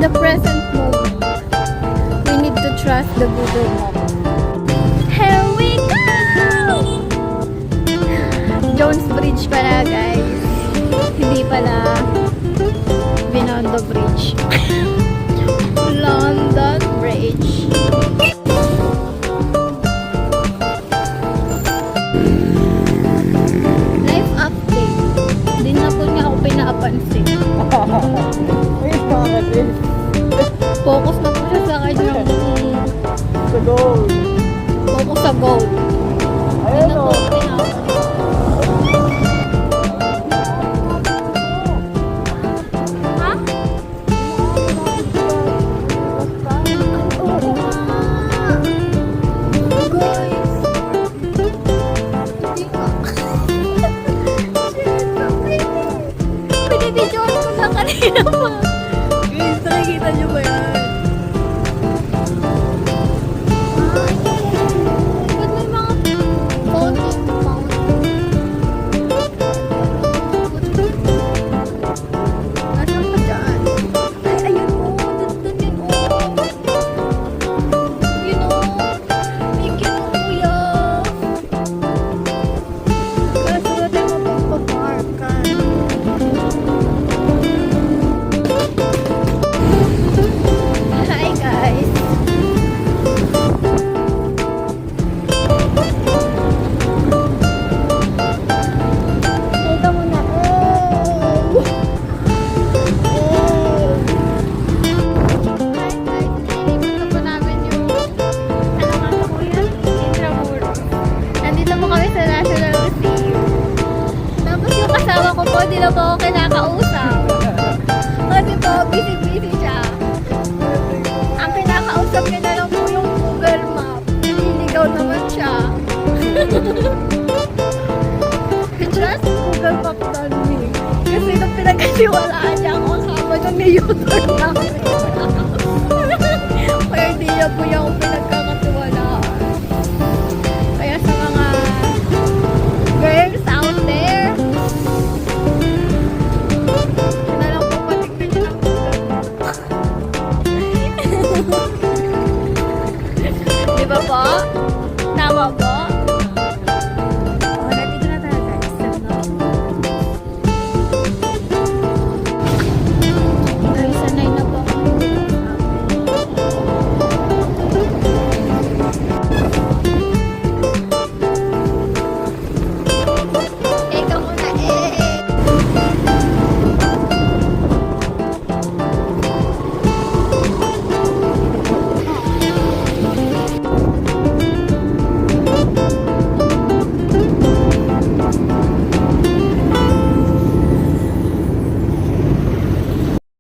the present moment, we need to trust the Google Map. Here we go! Jones Bridge pala, guys. Hindi pala Binondo Bridge. London Bridge. Life update. Hindi na po niya ako pinapansin. Focus na po siya sa kanyang Sa goal. focus sa goal. Hindi na po pinapansin. Ha? Oo nga. Guys. Hindi ka. Shit, okay. Pinibidyoan ko na kanina pa. Guys, nakikita nyo ba yan? Ba't may mga floating fountain? Nasaan ka dyan? Ay, ayun o. Dun yun o. Yun o. Thank you, kuya. Kaso natin mapagpaparkan. Hi, guys. Ito muna. Hi, guys. Nililipat na po namin yung ano nga ito po yan? Intramuros. Nandito po kami sa National Museum. Tapos yung kasama ko po, di na po ako kinakausap. Kasi po, busy-busy siya. Ang kinakausap niya na lang po yung Google Map. Nililigaw naman siya. Trust Google Map on me. Kasi nung pinagkasiwalaan niya ako kasama nung ni-U-turn na ako. Kaya hindi niya po yung